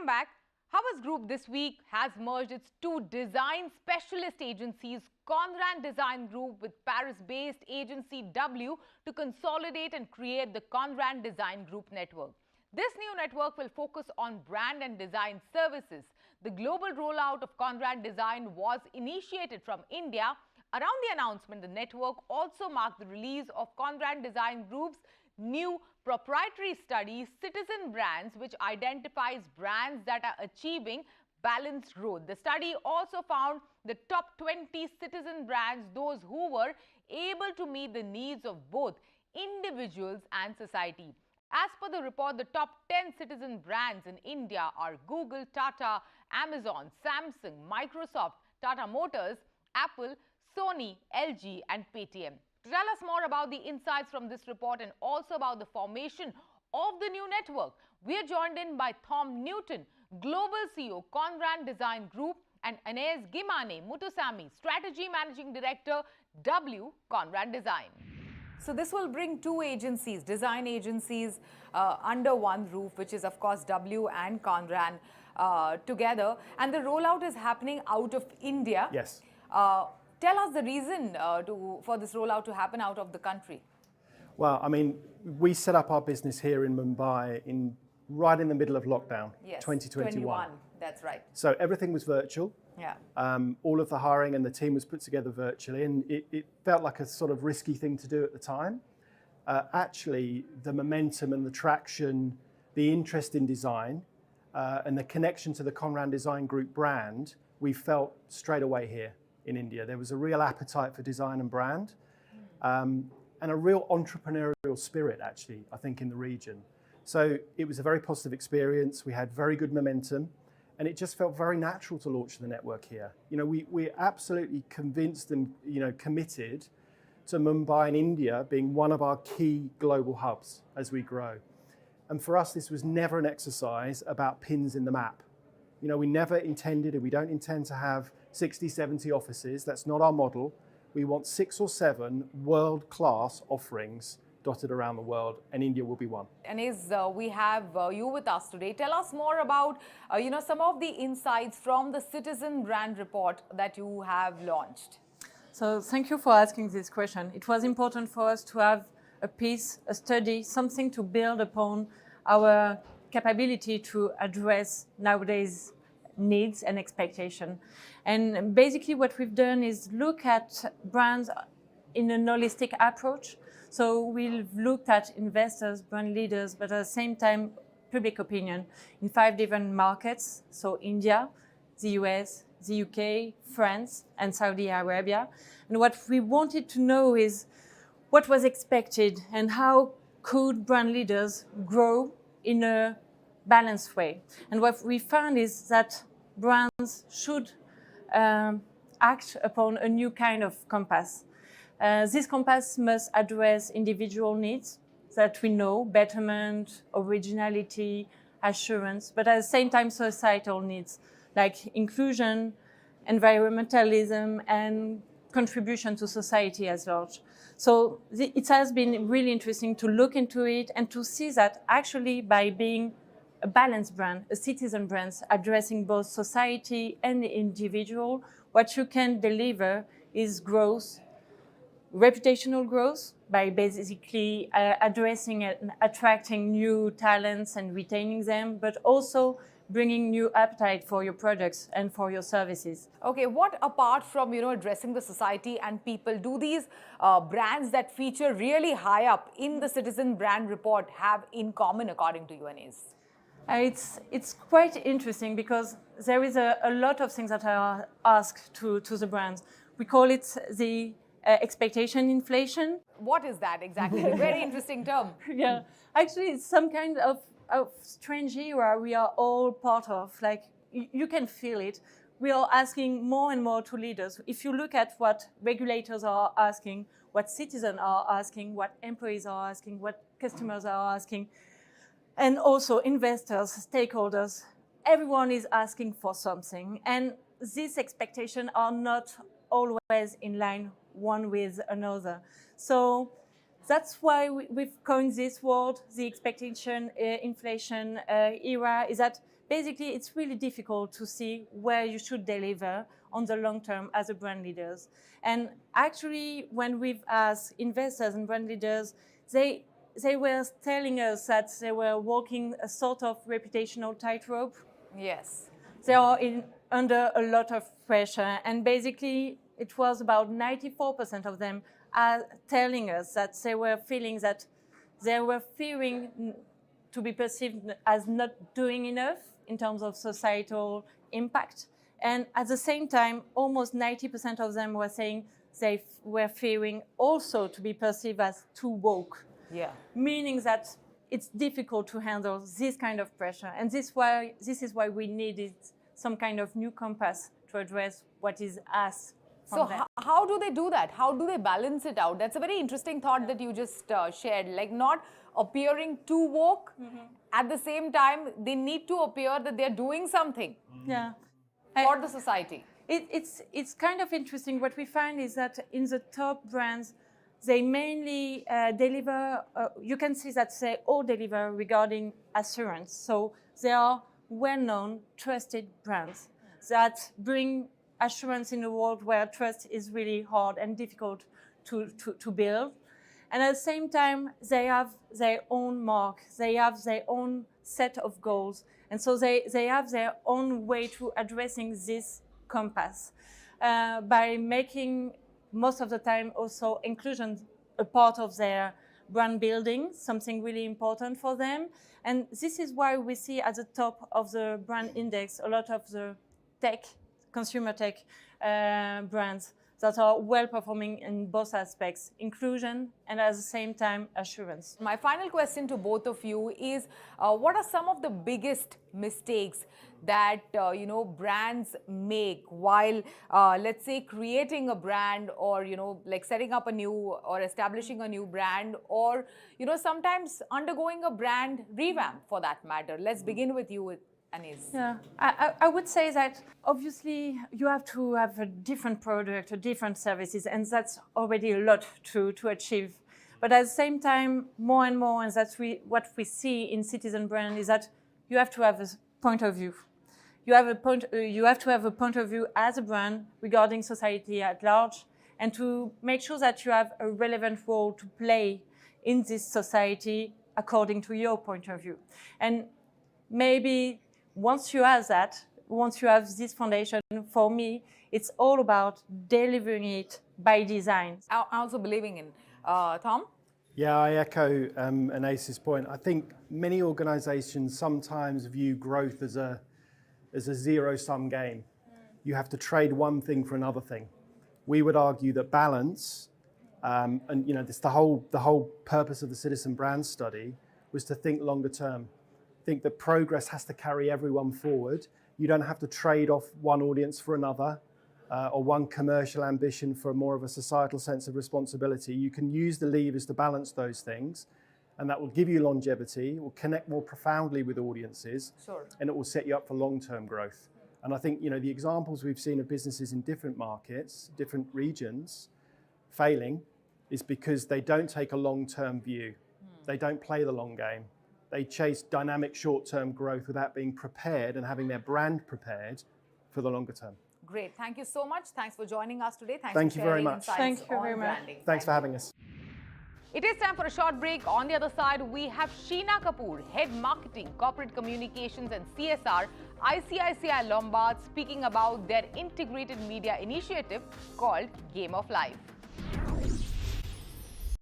Welcome back. Havas Group this week has merged its two design specialist agencies, Conran Design Group with Paris-based agency W, to consolidate and create the Conran Design Group network. This new network will focus on brand and design services. The global rollout of Conran Design was initiated from India. Around the announcement, the network also marked the release of Conran Design Group's new proprietary study, Citizen Brands, which identifies brands that are achieving balanced growth. The study also found the top 20 citizen brands, those who were able to meet the needs of both individuals and society. As per the report, the top 10 citizen brands in India are Google, Tata, Amazon, Samsung, Microsoft, Tata Motors, Apple, Sony, LG and Paytm. To tell us more about the insights from this report and also about the formation of the new network, we are joined in by Thom Newton, Global CEO, Conran Design Group, and Anais Guillemane, Mootoosamy, Strategy Managing Director, W, Conran Design. So this will bring two agencies, design agencies, under one roof, which is of course W and Conran together. And the rollout is happening out of India. Yes. Tell us the reason for this rollout to happen out of the country. Well, I mean, we set up our business here in Mumbai right in the middle of lockdown, yes, 2021. That's right. So everything was virtual. Yeah. All of the hiring and the team was put together virtually, and it felt like a sort of risky thing to do at the time. Actually, the momentum and the traction, the interest in design, and the connection to the Conran Design Group brand, we felt straight away here in India. There was a real appetite for design and brand, and a real entrepreneurial spirit, actually, I think, in the region. So it was a very positive experience. We had very good momentum, and it just felt very natural to launch the network here. You know, we're absolutely convinced and, you know, committed to Mumbai and India being one of our key global hubs as we grow. And for us, this was never an exercise about pins in the map. You know, we never intended, and we don't intend to have 60, 70 offices. That's not our model. We want 6 or 7 world-class offerings dotted around the world, and India will be one. Anais, we have you with us today. Tell us more about, some of the insights from the Citizen Brand Report that you have launched. So thank you for asking this question. It was important for us to have a piece, a study, something to build upon our capability to address nowadays needs and expectation. And basically what we've done is look at brands in a holistic approach. So we've looked at investors, brand leaders, but at the same time, public opinion in 5 different markets. So India, the US, the UK, France, and Saudi Arabia. And what we wanted to know is what was expected and how could brand leaders grow in a balanced way. And what we found is that brands should act upon a new kind of compass. This compass must address individual needs that we know, betterment, originality, assurance, but at the same time societal needs like inclusion, environmentalism, and contribution to society as large. So it has been really interesting to look into it and to see that actually by being a balanced brand, a citizen brand addressing both society and the individual, what you can deliver is growth, reputational growth by basically addressing and attracting new talents and retaining them, but also bringing new appetite for your products and for your services. Okay, what apart from, addressing the society and people, do these brands that feature really high up in the Citizen Brand Report have in common, according to you, Anais? It's quite interesting because there is a lot of things that are asked to the brands. We call it the expectation inflation. What is that exactly? A very interesting term. Yeah, actually it's some kind of strange era we are all part of. Like you can feel it. We are asking more and more to leaders. If you look at what regulators are asking, what citizens are asking, what employees are asking, what customers are asking, and also investors, stakeholders, everyone is asking for something. And these expectations are not always in line one with another. So that's why we've coined this word, the expectation inflation era, is that basically, it's really difficult to see where you should deliver on the long term as a brand leaders. And actually, when we've asked investors and brand leaders, they were telling us that they were walking a sort of reputational tightrope. Yes. They are under a lot of pressure, and basically it was about 94% of them are telling us that they were feeling that they were fearing to be perceived as not doing enough in terms of societal impact. And at the same time, almost 90% of them were saying they were fearing also to be perceived as too woke. Yeah. Meaning that it's difficult to handle this kind of pressure. And this is why we needed some kind of new compass to address what is asked from them. So how do they do that? How do they balance it out? That's a very interesting thought that you just shared. Like not appearing too woke. At the same time, they need to appear that they're doing something for the society. It's kind of interesting. What we find is that in the top brands, they mainly deliver, you can see that they all deliver regarding assurance. So they are well-known, trusted brands that bring assurance in a world where trust is really hard and difficult to build. And at the same time, they have their own mark. They have their own set of goals. And so they have their own way to addressing this compass by making most of the time also inclusion a part of their brand building, something really important for them. And this is why we see at the top of the brand index a lot of the tech, consumer tech brands that are well performing in both aspects, inclusion and at the same time assurance. My final question to both of you is, what are some of the biggest mistakes that brands make while, let's say, creating a brand, or like setting up a new or establishing a new brand, or sometimes undergoing a brand revamp for that matter? Let's begin with you, Anais. Yeah, I would say that obviously you have to have a different product, different services, and that's already a lot to achieve. But at the same time, more and more, and that's what we see in citizen brand, is that you have to have a point of view. You have to have a point of view as a brand regarding society at large, and to make sure that you have a relevant role to play in this society according to your point of view. And maybe once you have that, once you have this foundation, for me, it's all about delivering it by design. I'm also believing in Thom. Yeah, I echo Anais's point. I think many organizations sometimes view growth as a zero-sum game. You have to trade one thing for another thing. We would argue that balance, and this the whole purpose of the Citizen Brand Study was to think longer term. Think that progress has to carry everyone forward. You don't have to trade off one audience for another, or one commercial ambition for more of a societal sense of responsibility. You can use the levers to balance those things, and that will give you longevity, it will connect more profoundly with audiences, and it will set you up for long-term growth. And I think the examples we've seen of businesses in different markets, different regions, failing is because they don't take a long-term view. They don't play the long game. They chase dynamic short-term growth without being prepared and having their brand prepared for the longer term. Great. Thank you so much. Thanks for joining us today. Thank you very much. Thank you very much. Thanks for having us. It is time for a short break. On the other side, we have Sheena Kapoor, Head Marketing, Corporate Communications and CSR, ICICI Lombard, speaking about their integrated media initiative called Game of Life.